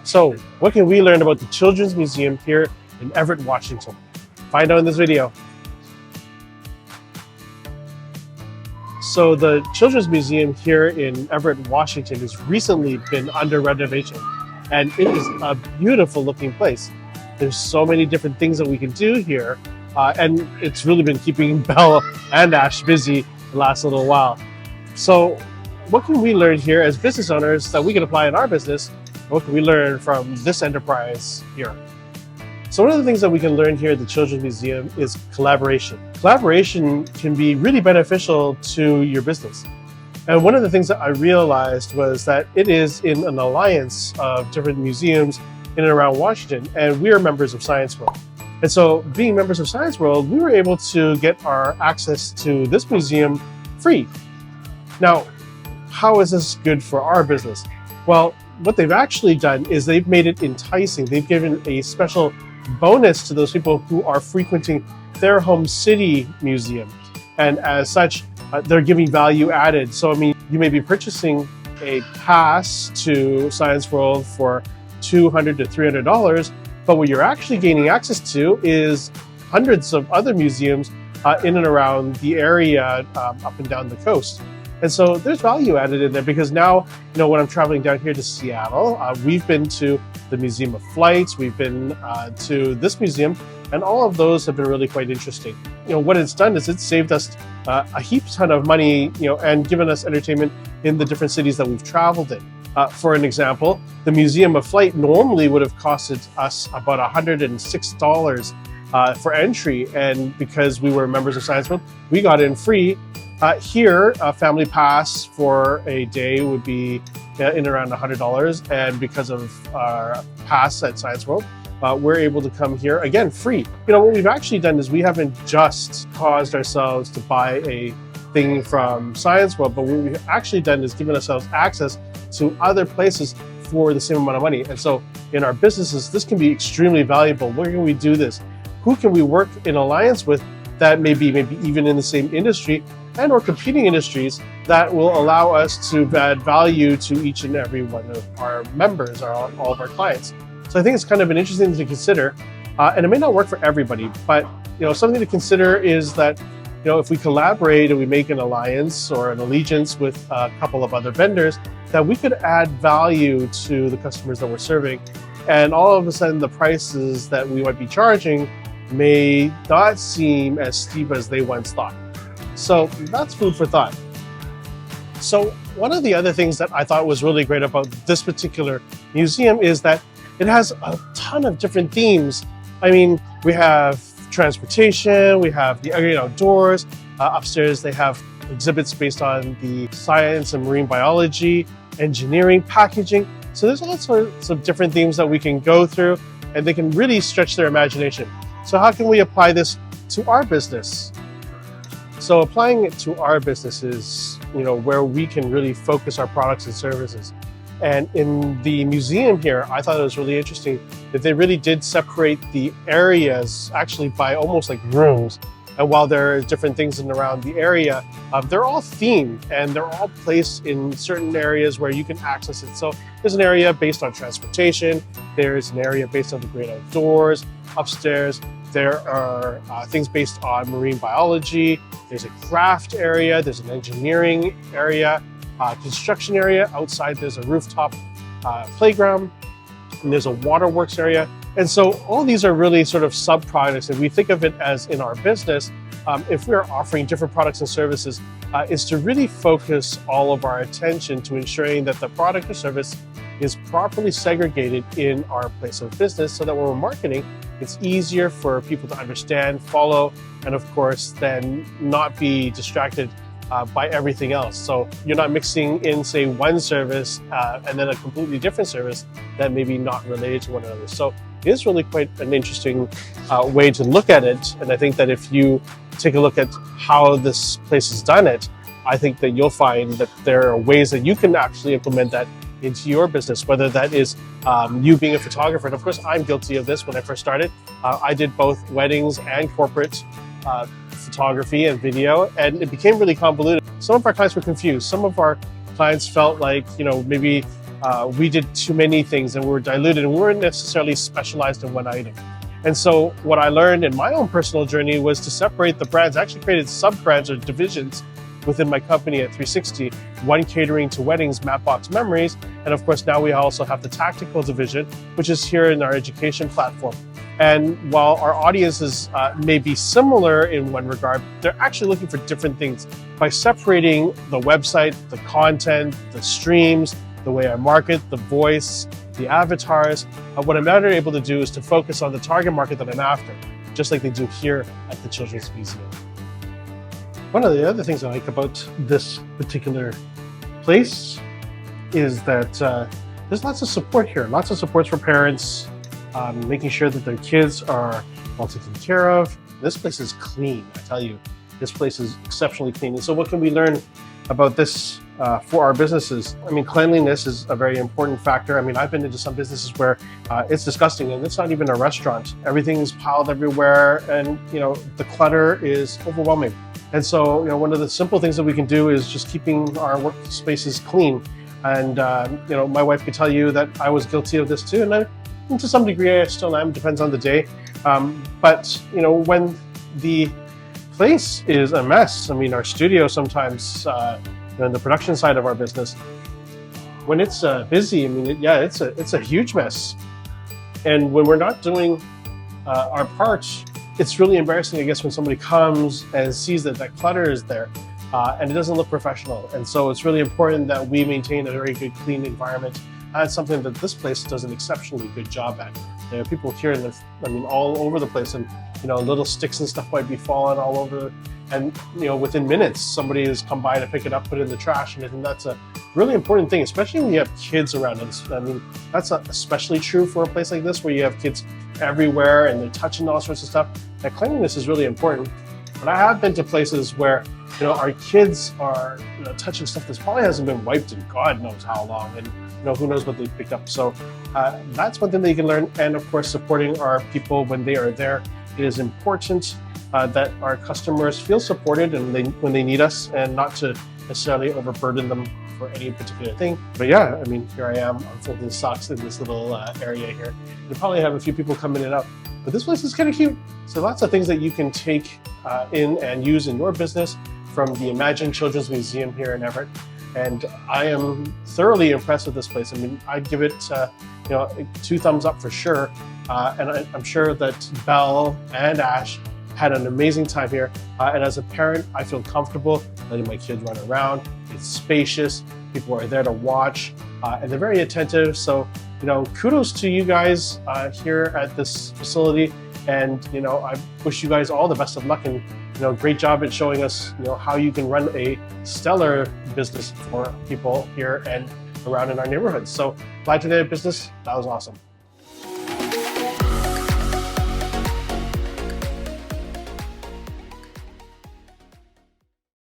So, what can we learn about the Children's Museum here in Everett, Washington? Find out in this video. So, the Children's Museum here in Everett, Washington has recently been under renovation, and it is a beautiful looking place. There's so many different things that we can do here, and it's really been keeping Belle and Ash busy the last little while. So, what can we learn here as business owners that we can apply in our business? What can we learn from this enterprise here? So one of the things that we can learn here at the Children's Museum is collaboration. Collaboration can be really beneficial to your business. And one of the things that I realized was that it is in an alliance of different museums in and around Washington, and we are members of Science World. And so being members of Science World, we were able to get our access to this museum free. Now, how is this good for our business? Well, what they've actually done is they've made it enticing. They've given a special bonus to those people who are frequenting their home city museum. And as such, they're giving value added. So, I mean, you may be purchasing a pass to Science World for $200 to $300, but what you're actually gaining access to is hundreds of other museums in and around the area, up and down the coast. And so there's value added in there because now, when I'm traveling down here to Seattle, we've been to the Museum of Flights, we've been to this museum, and all of those have been really quite interesting. What it's done is it's saved us a heap ton of money, and given us entertainment in the different cities that we've traveled in. For an example, the Museum of Flight normally would have costed us about $106 for entry, and because we were members of Science World, we got in free. Here, a family pass for a day would be in around $100, and because of our pass at Science World, we're able to come here, again, free. What we've actually done is we haven't just caused ourselves to buy a thing from Science World, but what we've actually done is given ourselves access to other places for the same amount of money. And so in our businesses, this can be extremely valuable. Where can we do this? Who can we work in alliance with that maybe even in the same industry and or competing industries that will allow us to add value to each and every one of our members, or all of our clients. So I think it's kind of an interesting thing to consider, and it may not work for everybody, but something to consider is that if we collaborate and we make an alliance or an allegiance with a couple of other vendors, that we could add value to the customers that we're serving, and all of a sudden the prices that we might be charging may not seem as steep as they once thought. So that's food for thought. So one of the other things that I thought was really great about this particular museum is that it has a ton of different themes. I mean, we have transportation, we have the outdoors. Upstairs they have exhibits based on the science and marine biology, engineering, packaging. So there's all sorts of different themes that we can go through, and they can really stretch their imagination. So how can we apply this to our business? So applying it to our business is, where we can really focus our products and services. And in the museum here, I thought it was really interesting that they really did separate the areas actually by almost like rooms. And while there are different things in and around the area, they're all themed and they're all placed in certain areas where you can access it. So there's an area based on transportation. There's an area based on the great outdoors. Upstairs, there are things based on marine biology. There's a craft area. There's an engineering area, construction area. Outside, there's a rooftop playground. And there's a waterworks area. And so all these are really sort of sub-products. And we think of it as in our business, if we're offering different products and services, is to really focus all of our attention to ensuring that the product or service is properly segregated in our place of business so that when we're marketing, it's easier for people to understand, follow, and of course, then not be distracted by everything else. So you're not mixing in, say, one service and then a completely different service that may be not related to one another. So it is really quite an interesting way to look at it. And I think that if you take a look at how this place has done it, I think that you'll find that there are ways that you can actually implement that into your business, whether that is you being a photographer. And of course, I'm guilty of this when I first started. I did both weddings and corporate photography and video, and it became really convoluted. Some of our clients were confused. Some of our clients felt like, maybe we did too many things and we were diluted and we weren't necessarily specialized in one item. And so what I learned in my own personal journey was to separate the brands. I actually created sub-brands or divisions within my company at 360, one catering to weddings, Mapbox Memories. And of course, now we also have the tactical division, which is here in our education platform. And while our audiences may be similar in one regard, they're actually looking for different things. By separating the website, the content, the streams, the way I market, the voice, the avatars, what I'm now able to do is to focus on the target market that I'm after, just like they do here at the Children's Museum. One of the other things I like about this particular place is that there's lots of support here, lots of supports for parents, making sure that their kids are well taken care of. This place is clean, I tell you. This place is exceptionally clean. And so what can we learn about this for our businesses? I mean, cleanliness is a very important factor. I mean, I've been into some businesses where it's disgusting and it's not even a restaurant. Everything is piled everywhere and, the clutter is overwhelming. And so, one of the simple things that we can do is just keeping our workspaces clean. And, my wife could tell you that I was guilty of this too. And to some degree, I still am, depends on the day. But, when the place is a mess, I mean, our studio sometimes, in the production side of our business, when it's busy, I mean, it's a huge mess. And when we're not doing our part, it's really embarrassing, I guess, when somebody comes and sees that clutter is there and it doesn't look professional. And so it's really important that we maintain a very good, clean environment. That's something that this place does an exceptionally good job at. There are people here all over the place, and little sticks and stuff might be falling all over. And within minutes, somebody has come by to pick it up, put it in the trash, and I think that's a really important thing, especially when you have kids around. I mean, that's especially true for a place like this where you have kids everywhere and they're touching all sorts of stuff. That cleanliness is really important. But I have been to places where our kids are touching stuff that probably hasn't been wiped in God knows how long, and who knows what they picked up. So that's one thing that you can learn. And of course, supporting our people when they are there. It is important that our customers feel supported and when they need us, and not to necessarily overburden them for any particular thing. But yeah, I mean, here I am unfolding socks in this little area here. You'll probably have a few people come in and out, but this place is kind of cute. So lots of things that you can take in and use in your business from the Imagine Children's Museum here in Everett. And I am thoroughly impressed with this place. I mean, I'd give it 2 thumbs up for sure. And I'm sure that Belle and Ash had an amazing time here. And as a parent, I feel comfortable letting my kids run around. It's spacious, people are there to watch, and they're very attentive. So, kudos to you guys here at this facility. And, I wish you guys all the best of luck, and, great job at showing us, how you can run a stellar business for people here and around in our neighborhoods. So glad to do business. That was awesome.